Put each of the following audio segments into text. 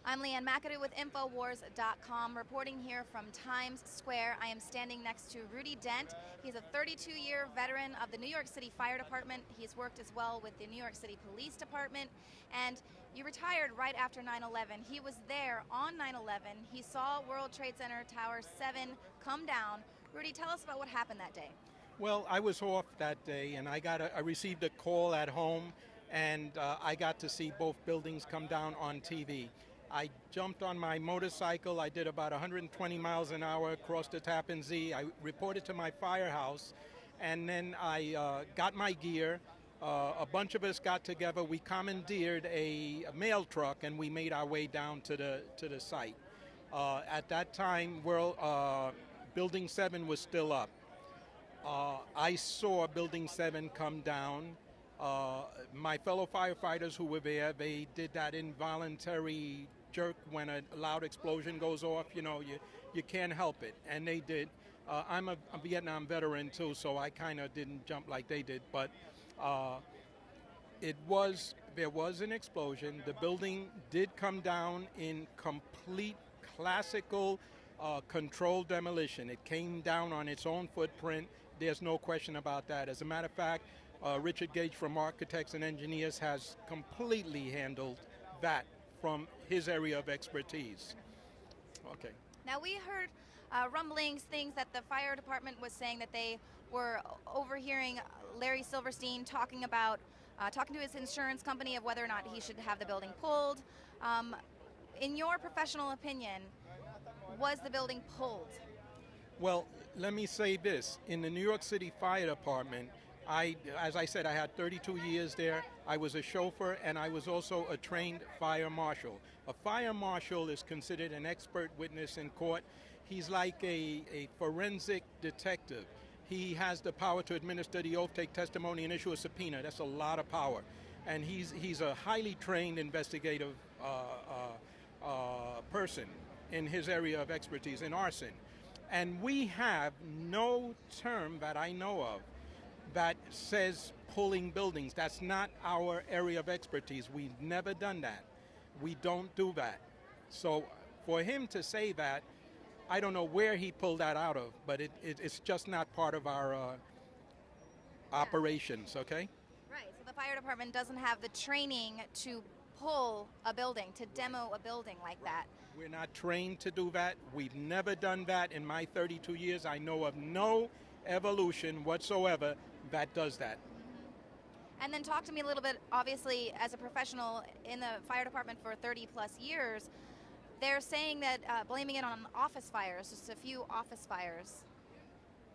I'm Ann McAdoo with Infowars.com, reporting here from Times Square. I am standing next to Rudy Dent. He's a 32-year veteran of the New York City Fire Department. He's worked as well with the New York City Police Department. And you retired right after 9/11. He was there on 9/11. He saw World Trade Center Tower 7 come down. Rudy, tell us about what happened that day. Well, I was off that day, and I received a call at home, and I got to see both buildings come down on TV. I jumped on my motorcycle. I did about 120 miles an hour across the Tappan Zee. I reported to my firehouse, and then I got my gear. A bunch of us got together. We commandeered a mail truck, and we made our way down to the site. At that time, Building 7 was still up. I saw Building 7 come down. My fellow firefighters who were there, they did that involuntary jerk when a loud explosion goes off. You know, you can't help it, and they did. I'm a Vietnam veteran too, so I kind of didn't jump like they did, but there was an explosion. The building did come down in complete classical controlled demolition. It came down on its own footprint. There's no question about that. As a matter of fact, Richard Gage from Architects and Engineers has completely handled that from his area of expertise. Okay. Now we heard rumblings, things that the fire department was saying that they were overhearing Larry Silverstein talking to his insurance company of whether or not he should have the building pulled. In your professional opinion, was the building pulled? Well, let me say this. In the New York City Fire Department, as I said, I had 32 years there. I was a chauffeur, and I was also a trained fire marshal. A fire marshal is considered an expert witness in court. He's like a forensic detective. He has the power to administer the oath, take testimony, and issue a subpoena. That's a lot of power. And he's a highly trained investigative person in his area of expertise, in arson. And we have no term that I know of that says pulling buildings. That's not our area of expertise. We've never done that. We don't do that. So for him to say that, I don't know where he pulled that out of, but it's just not part of our operations, okay? Right, so the fire department doesn't have the training to pull a building, to demo a building like that. We're not trained to do that. We've never done that. In my 32 years, I know of no evolution whatsoever that does that. And then talk to me a little bit, obviously, as a professional in the fire department for 30 plus years, they're saying that blaming it on office fires, just a few office fires.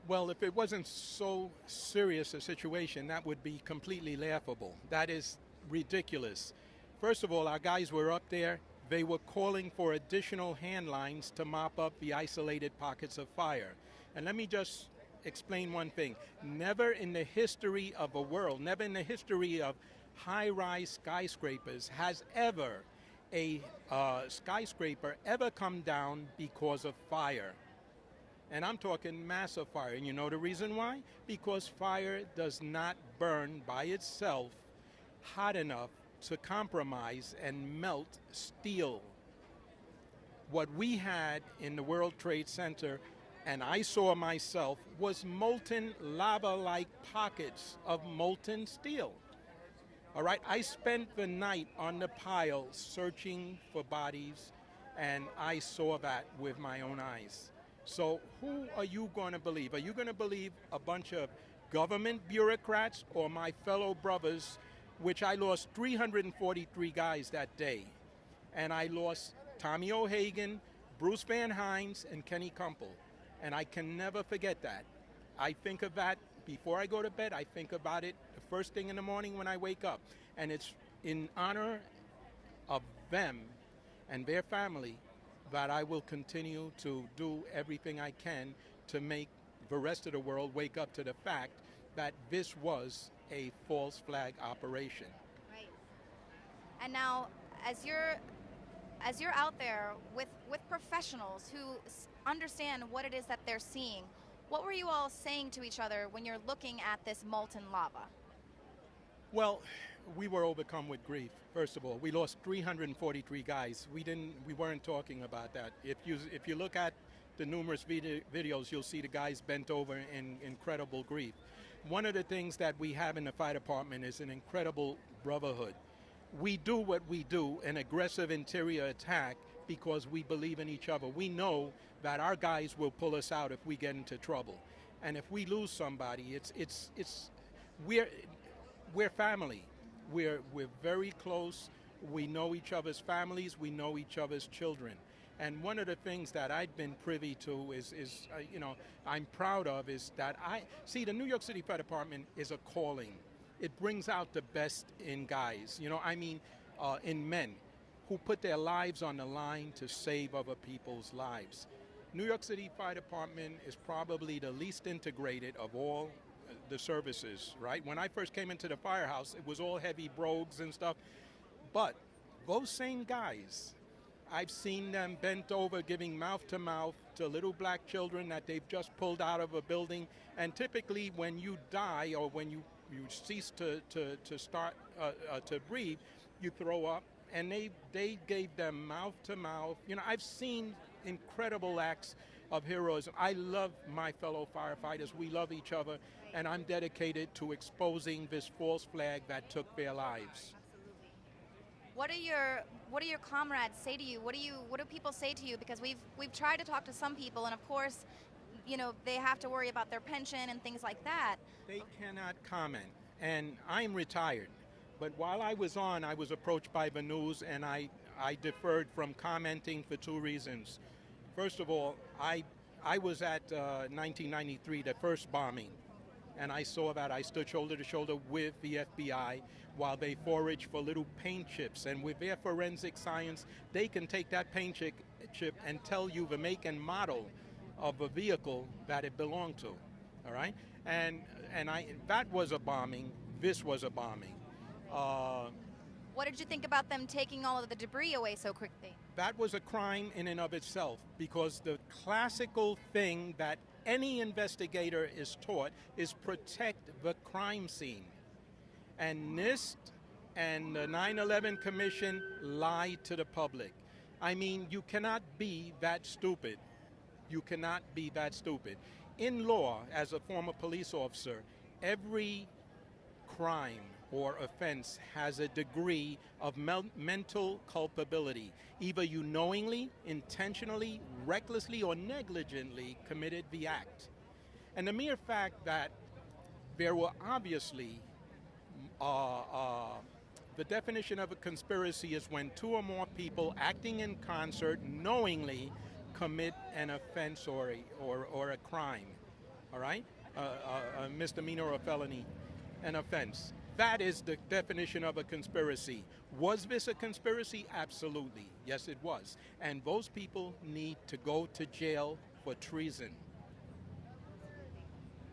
Well, if it wasn't so serious a situation, that would be completely laughable. That is ridiculous. First of all, our guys were up there. They were calling for additional hand lines to mop up the isolated pockets of fire. And let me just explain one thing. Never in the history of the world, never in the history of high-rise skyscrapers has ever a skyscraper ever come down because of fire. And I'm talking massive fire. And you know the reason why? Because fire does not burn by itself hot enough to compromise and melt steel. What we had in the World Trade Center, and I saw myself, was molten lava-like pockets of molten steel. All right, I spent the night on the pile searching for bodies, and I saw that with my own eyes. So who are you going to believe? Are you going to believe a bunch of government bureaucrats or my fellow brothers, which I lost 343 guys that day? And I lost Tommy O'Hagan, Bruce Van Hines, and Kenny Kumpel. And I can never forget that. I think of that before I go to bed. I think about it the first thing in the morning when I wake up. And it's in honor of them and their family that I will continue to do everything I can to make the rest of the world wake up to the fact that this was a false flag operation. Right. And now, as you're out there with professionals who understand what it is that they're seeing, what were you all saying to each other when you're looking at this molten lava? Well, we were overcome with grief. First of all, we lost 343 guys. We weren't talking about that. If you look at the numerous videos, you'll see the guys bent over in incredible grief. One of the things that we have in the fire department is an incredible brotherhood. We do what we do, an aggressive interior attack, because we believe in each other. We know that our guys will pull us out if we get into trouble. And if we lose somebody, we're family. We're very close. We know each other's families. We know each other's children. And one of the things that I've been privy to is I'm proud of, is that the New York City Fire Department is a calling. It brings out the best in guys, in men who put their lives on the line to save other people's lives. New York City Fire Department is probably the least integrated of all the services, right? When I first came into the firehouse, it was all heavy brogues and stuff. But those same guys, I've seen them bent over giving mouth to mouth to little black children that they've just pulled out of a building. And typically when you die or when you cease to start to breathe, you throw up. And they gave them mouth to mouth. I've seen incredible acts of heroism. I love my fellow firefighters. We love each other. And I'm dedicated to exposing this false flag that took their lives. Absolutely. What do your comrades say to you? What do people say to you? Because we've tried to talk to some people, and of course, they have to worry about their pension and things like that. They cannot comment. And I'm retired. But while I was on, I was approached by the news, and I deferred from commenting for two reasons. First of all, I was at 1993, the first bombing, and I saw that. I stood shoulder to shoulder with the FBI while they foraged for little paint chips. And with their forensic science, they can take that paint chip and tell you the make and model of a vehicle that it belonged to. All right? And that was a bombing. This was a bombing. What did you think about them taking all of the debris away so quickly? That was a crime in and of itself, because the classical thing that any investigator is taught is protect the crime scene. And NIST and the 9/11 Commission lied to the public. I mean, you cannot be that stupid. You cannot be that stupid. In law, as a former police officer, every crime or offense has a degree of mental culpability. Either you knowingly, intentionally, recklessly, or negligently committed the act. And the mere fact that there were obviously, the definition of a conspiracy is when two or more people acting in concert knowingly commit an offense or a crime, all right? A misdemeanor or a felony, an offense. That is the definition of a conspiracy. Was this a conspiracy? Absolutely. Yes, it was. And those people need to go to jail for treason.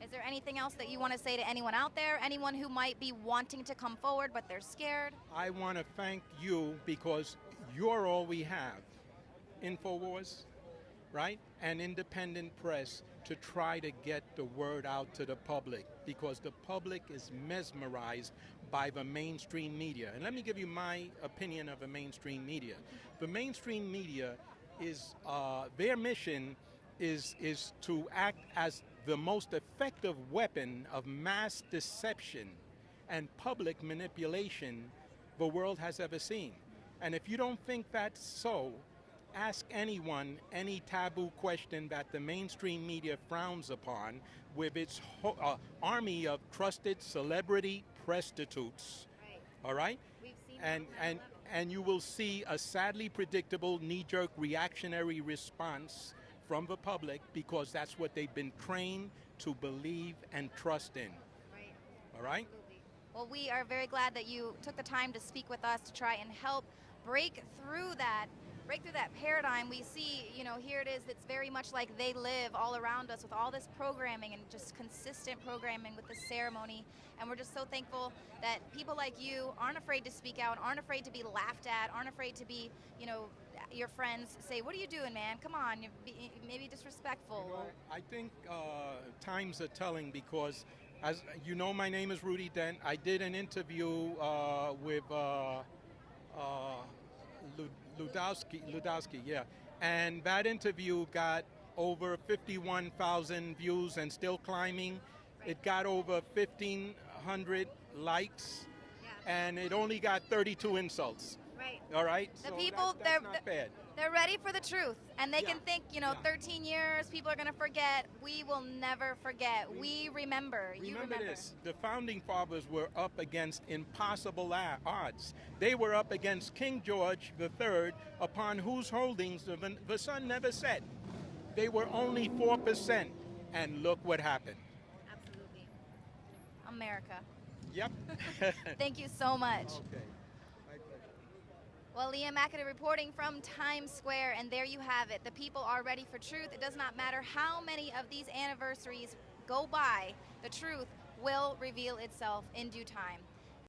Is there anything else that you want to say to anyone out there? Anyone who might be wanting to come forward but they're scared? I want to thank you, because you're all we have. Infowars, right? And independent press, to try to get the word out to the public, because the public is mesmerized by the mainstream media. And let me give you my opinion of the mainstream media. The mainstream media is, their mission is to act as the most effective weapon of mass deception and public manipulation the world has ever seen. And if you don't think that's so, ask anyone any taboo question that the mainstream media frowns upon, with its army of trusted celebrity prostitutes. Right. All right? We've seen and you will see a sadly predictable knee-jerk reactionary response from the public, because that's what they've been trained to believe and trust in. Right. All right? Absolutely. Well, we are very glad that you took the time to speak with us to try and help break through that paradigm. We see, here it is, it's very much like they live all around us with all this programming and just consistent programming with this ceremony. And we're just so thankful that people like you aren't afraid to speak out, aren't afraid to be laughed at, aren't afraid to be, your friends say, "What are you doing, man? Come on," maybe disrespectful. I think times are telling, because As you know, my name is Rudy Dent. I did an interview with Ludowski, yeah. And that interview got over 51,000 views and still climbing. It got over 1,500 likes, and it only got 32 insults. Right. All right? The So people, that's not bad. they're ready for the truth. And they Yeah. can think, you know, Yeah. 13 years, people are going to forget. We will never forget. We remember. You remember. This. The founding fathers were up against impossible odds. They were up against King George III, upon whose holdings the sun never set. They were only 4%, and look what happened. Absolutely. America. Yep. Thank you so much. Okay. Well, Ann McAdoo reporting from Times Square, and there you have it. The people are ready for truth. It does not matter how many of these anniversaries go by, the truth will reveal itself in due time.